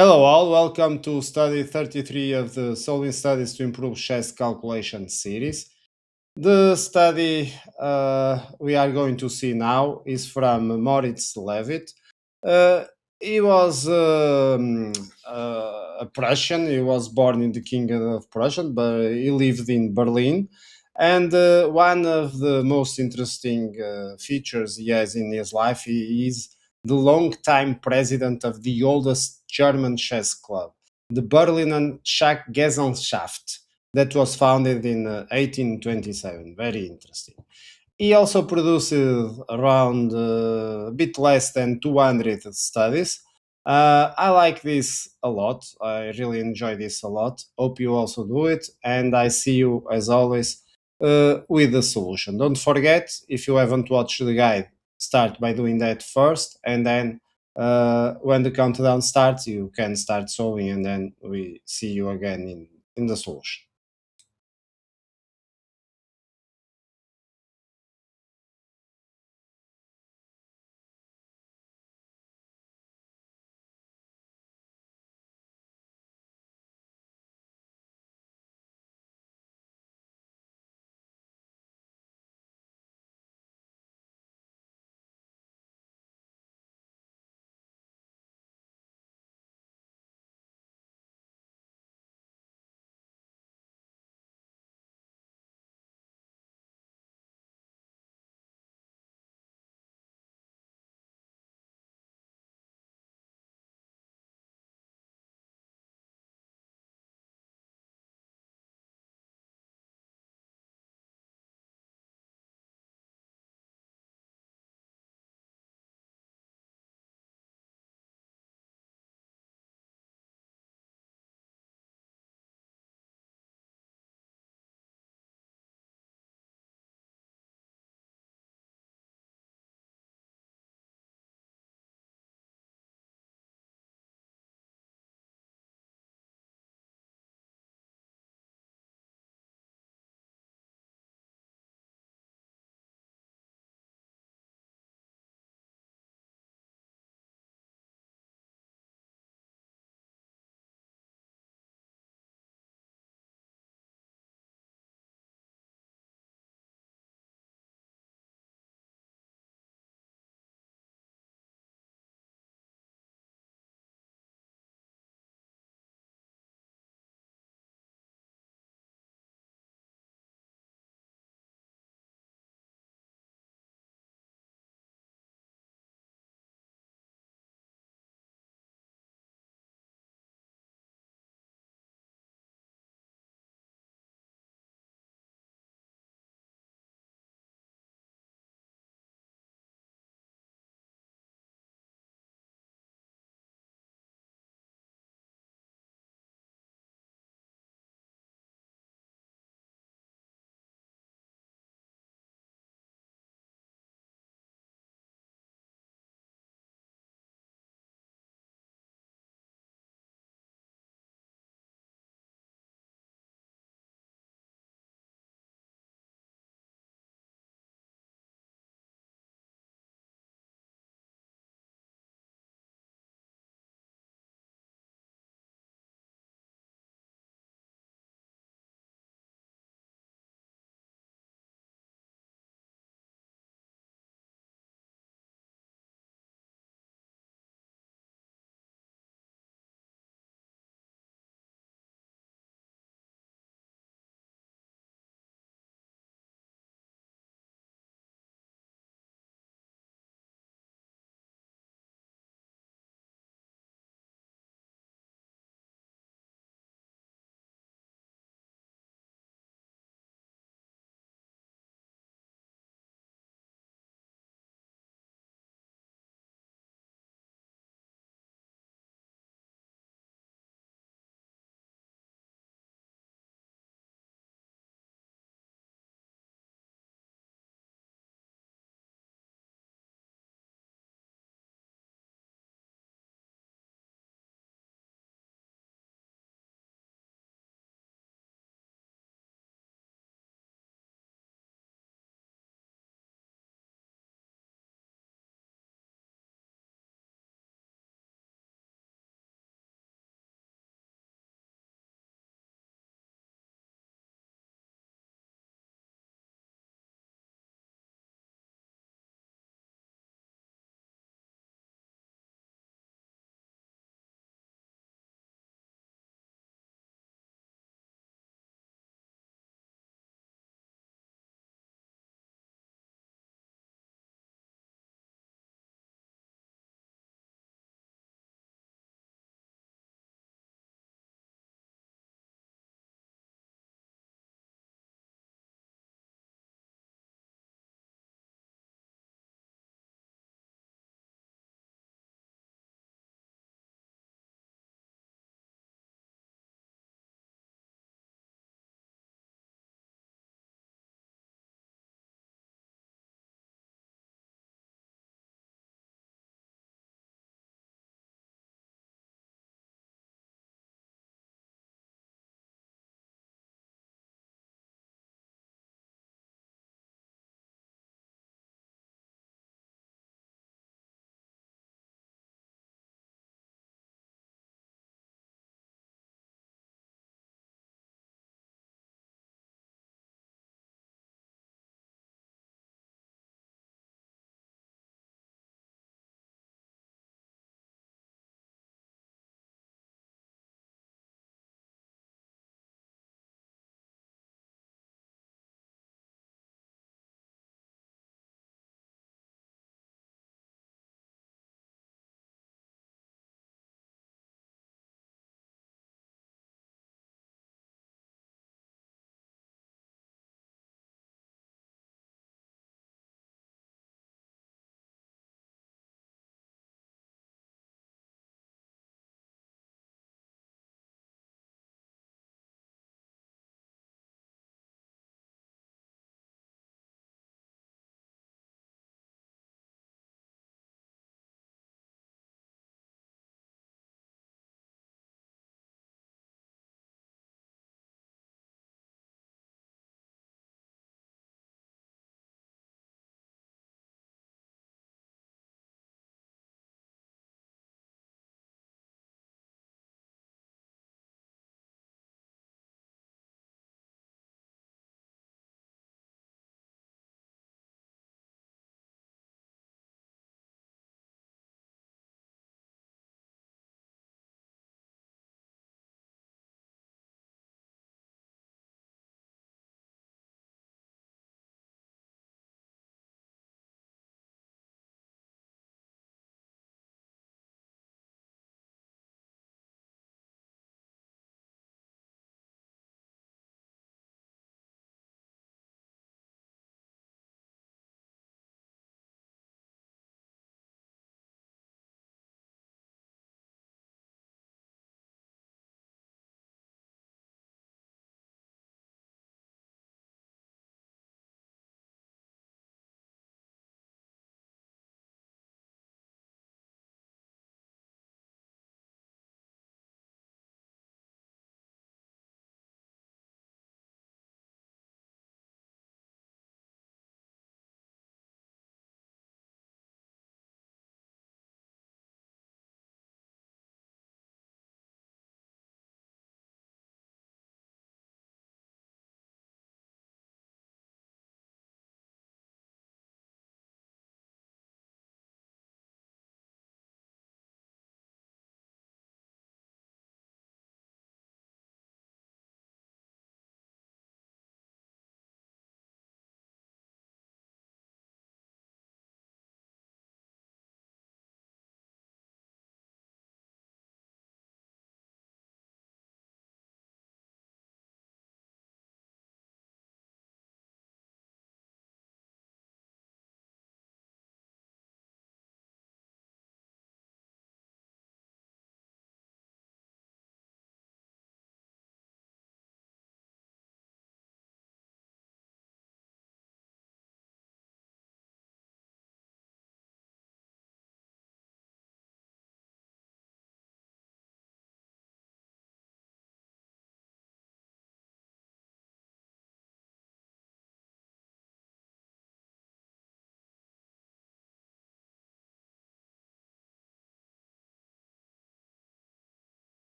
Hello all, welcome to study 33 of the Solving Studies to Improve Chess Calculation series. The study we are going to see now is from Moritz Lewitt. Uh, he was a Prussian, he was born in the Kingdom of Prussia, but he lived in Berlin. And one of the most interesting features he has in his life he is the long-time president of the oldest German chess club, the Berliner Schachgesellschaft, that was founded in 1827. Very interesting. He also produced around a bit less than 200 studies. I like this a lot. I really enjoy this a lot. Hope you also do it. And I see you, as always, with the solution. Don't forget, if you haven't watched the guide, start by doing that first. And then when the countdown starts, you can start solving. And then we see you again in the solution.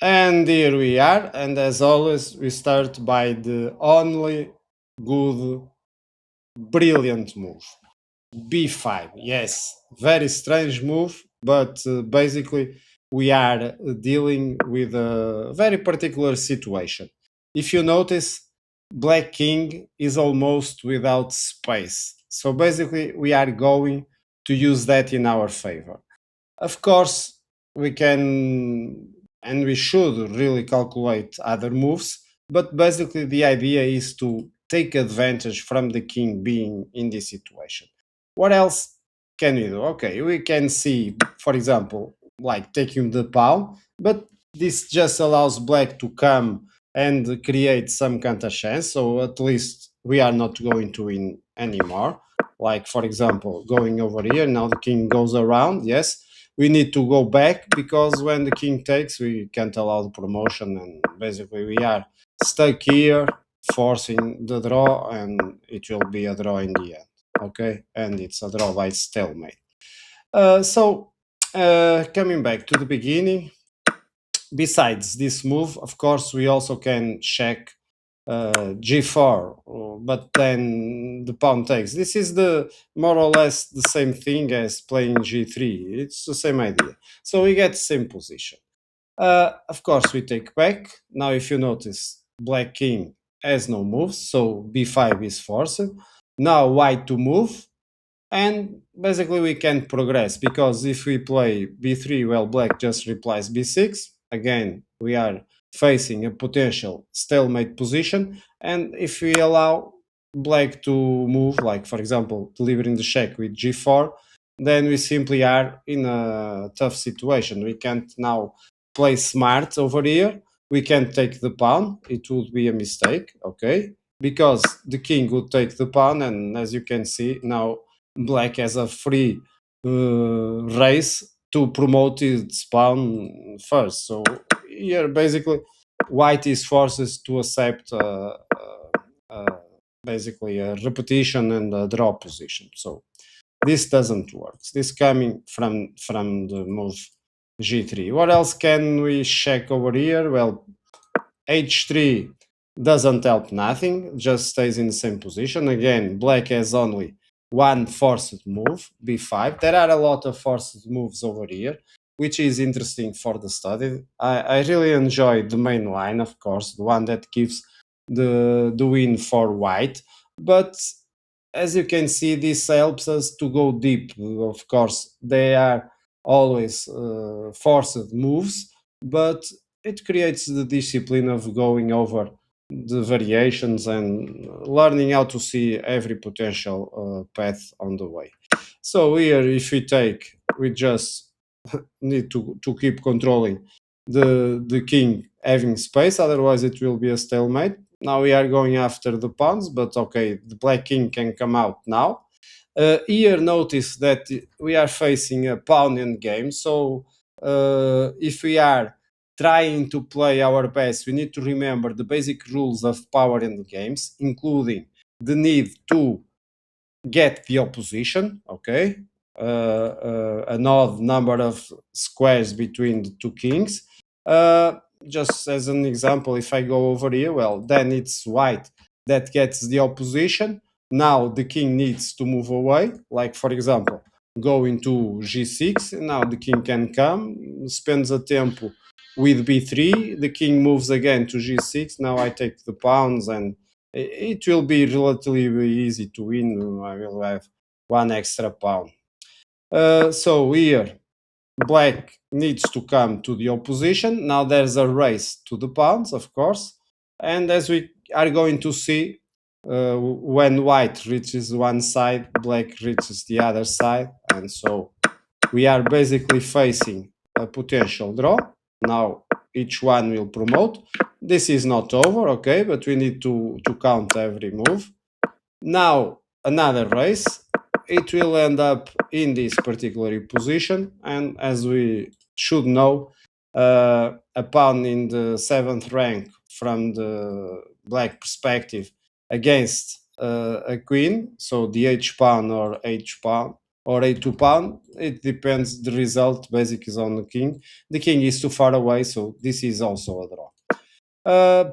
And here we are. And as always, we start by the only good, brilliant move. B5. Yes, very strange move, but basically we are dealing with a very particular situation. If you notice, Black King is almost without space. So basically, we are going to use that in our favor. Of course, we can and we should really calculate other moves, but basically, the idea is to take advantage from the king being in this situation. What else can we do? Okay, we can see, for example, like taking the pawn, but this just allows black to come and create some kind of chance. So at least we are not going to win anymore. Like, for example, going over here, now the king goes around, yes, we need to go back because when the king takes, we can't allow the promotion, and basically we are stuck here, forcing the draw, and it will be a draw in the end. Okay, and it's a draw by stalemate. Coming back to the beginning, besides this move, of course, we also can check g4, but then the pawn takes. This is the more or less the same thing as playing g3. It's the same idea. So we get the same position. Of course, we take back. Now, if you notice, black king has no moves, so b5 is forced. Now white to move, and basically we can progress because if we play b3, well, black just replies b6. Again, we are facing a potential stalemate position, and if we allow black to move, like for example delivering the check with g4, then we simply are in a tough situation. We can't now play smart over here. We can take the pawn. It would be a mistake, okay, because the king would take the pawn, and as you can see now, black has a free race to promote its pawn first. So here, basically, white is forced to accept basically a repetition and a draw position. So this doesn't work. This coming from the move g3. What else can we check over here? Well, h3 doesn't help nothing, just stays in the same position. Again, black has only one forced move, b5. There are a lot of forced moves over here, which is interesting for the study. I really enjoy the main line, of course, the one that gives the win for white. But as you can see, this helps us to go deep. Of course, they are always forced moves, but it creates the discipline of going over the variations and learning how to see every potential path on the way. So here, if we take, we just need to keep controlling the king having space, otherwise it will be a stalemate. Now we are going after the pawns, but okay, the black king can come out now. Here, notice that we are facing a pawn end game, so if we are trying to play our best, we need to remember the basic rules of power end games, including the need to get the opposition, okay, an odd number of squares between the two kings. Uh, just as an example, if I go over here, well, then it's white that gets the opposition. Now the king needs to move away, like for example, go into g6. Now the king can come, spends a tempo with b3. The king moves again to g6. Now I take the pawns, and it will be relatively easy to win. I will have one extra pawn. So here, black needs to come to the opposition. Now there's a race to the pawns, of course. And as we are going to see, when white reaches one side, black reaches the other side. And so we are basically facing a potential draw. Now each one will promote. This is not over, okay, but we need to count every move. Now another race. It will end up in this particular position, and as we should know, a pawn in the seventh rank from the black perspective against a queen, so the h pawn or h pawn, or a2 pawn. It depends. The result basic is on the king. The king is too far away, so this is also a draw. Uh,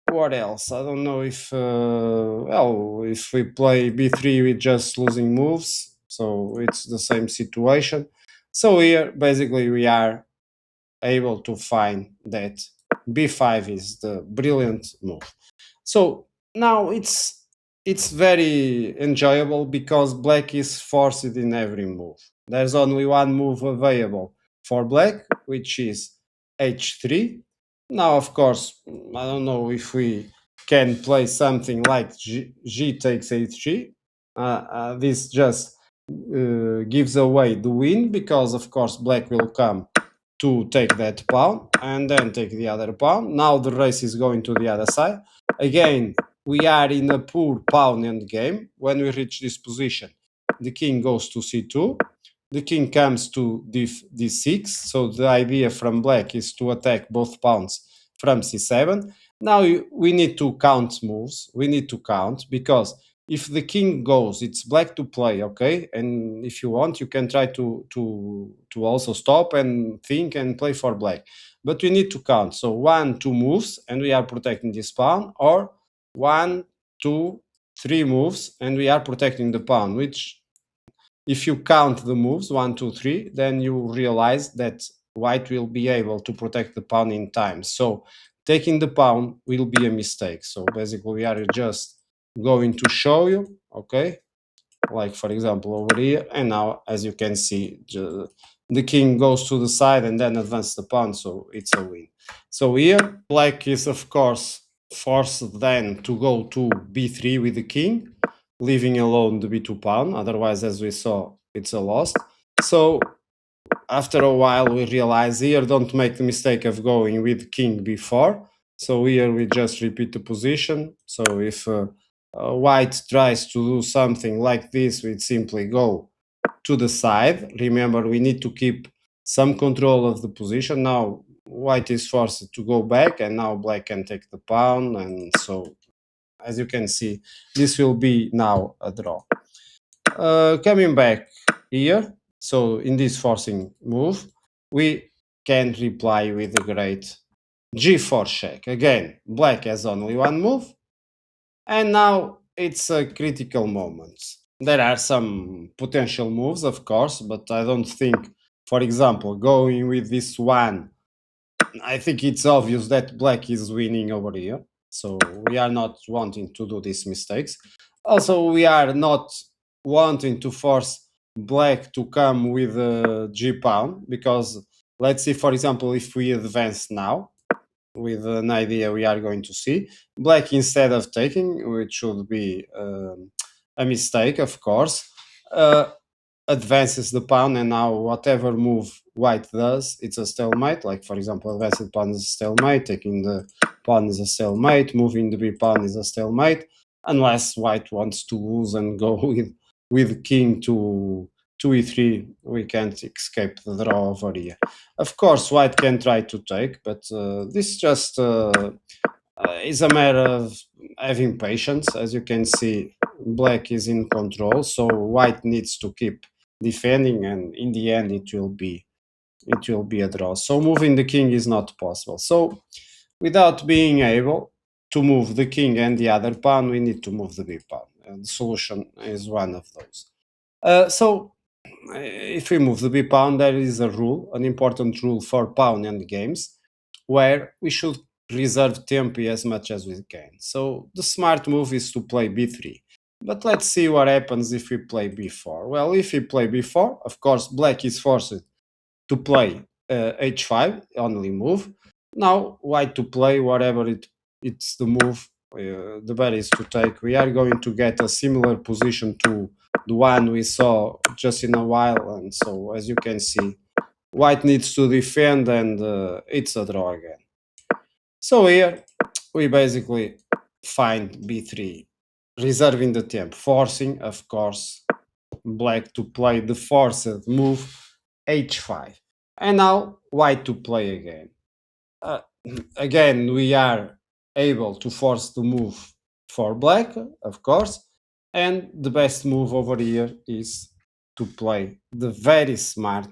what else? I don't know if well, if we play b3, we're just losing moves, so it's the same situation. So here, basically, we are able to find that b5 is the brilliant move. So now it's very enjoyable because black is forced in every move. There's only one move available for black, which is h3. Now, of course, I don't know if we can play something like g takes h3. This just gives away the win because, of course, black will come to take that pawn and then take the other pawn. Now the race is going to the other side. Again, we are in a poor pawn end game. When we reach this position, the king goes to c2. The king comes to d6. So the idea from black is to attack both pawns from c7. Now we need to count moves. We need to count because if the king goes, it's black to play, okay? And if you want, you can try to also stop and think and play for black. But we need to count. So 1, 2 moves, and we are protecting this pawn, or 1, 2, 3 moves, and we are protecting the pawn. Which, if you count the moves 1, 2, 3, then you realize that white will be able to protect the pawn in time. So taking the pawn will be a mistake. So basically, we are just going to show you, okay, like for example over here, and now as you can see, the king goes to the side and then advance the pawn, so it's a win. So here black is of course forced then to go to b3 with the king, leaving alone the b2 pawn. Otherwise, as we saw, it's a loss. So after a while we realize here, don't make the mistake of going with king b4. So here we just repeat the position. So if white tries to do something like this, we simply go to the side. Remember, we need to keep some control of the position. Now white is forced to go back, and now black can take the pawn, and so as you can see, this will be now a draw. Coming back here, so in this forcing move, we can reply with the great g4 check. Again, black has only one move, and now it's a critical moment. There are some potential moves, of course, but I don't think, for example, going with this one, I think it's obvious that black is winning over here. So we are not wanting to do these mistakes. Also, we are not wanting to force black to come with a g pawn, because let's see, for example, if we advance now with an idea we are going to see, black, instead of taking, which should be a mistake, of course, uh, advances the pawn, and now whatever move white does, it's a stalemate. Like for example, advanced pawn is a stalemate, taking the pawn is a stalemate, moving the b pawn is a stalemate, unless white wants to lose and go with king to e3. We can't escape the draw over here. Of course, white can try to take, but this just is a matter of having patience. As you can see, black is in control, so white needs to keep defending, and in the end it will be a draw. So moving the king is not possible. So without being able to move the king and the other pawn, we need to move the b pawn, and the solution is one of those. So if we move the b pawn, there is a rule, an important rule for pawn end games, where we should reserve tempi as much as we can. So the smart move is to play b3. But let's see what happens if we play b4. Well, if we play b4, of course, black is forced to play h5, only move. Now, white to play whatever it's the move, the better is to take. We are going to get a similar position to the one we saw just in a while, and so as you can see, white needs to defend, and it's a draw again. So here we basically find b3, reserving the temp, forcing, of course, black to play the forced move h5, and now white to play again. Uh, Again, we are able to force the move for black, of course, and the best move over here is to play the very smart,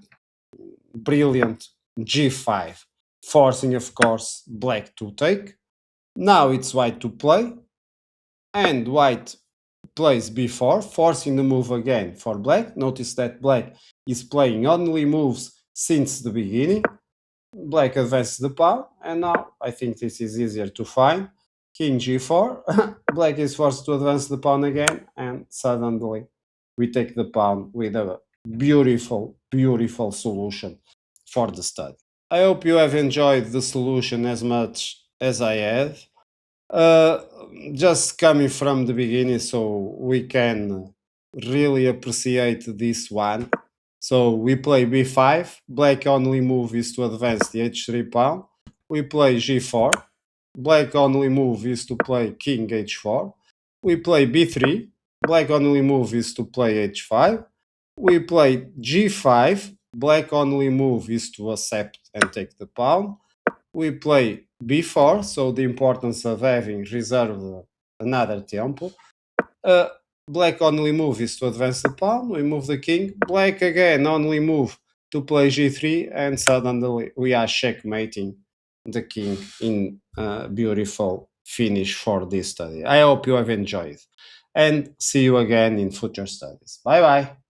brilliant g5, forcing, of course, black to take. Now it's white to play, and white plays b4, forcing the move again for black. Notice that black is playing only moves since the beginning. Black advances the pawn, and now I think this is easier to find. King g4, black is forced to advance the pawn again, and suddenly we take the pawn with a beautiful, beautiful solution for the study. I hope you have enjoyed the solution as much as I had. Uh, just coming from the beginning, so we can really appreciate this one. So we play b5. Black only move is to advance the h3 pawn. We play g4. Black only move is to play king h4. We play b3. Black only move is to play h5. We play g5. Black only move is to accept and take the pawn. We play b4, so the importance of having reserved another tempo. Uh, Black only move is to advance the pawn. We move the king. Black again only move to play g3, and suddenly we are checkmating the king in a beautiful finish for this study. I hope you have enjoyed, and see you again in future studies. Bye bye.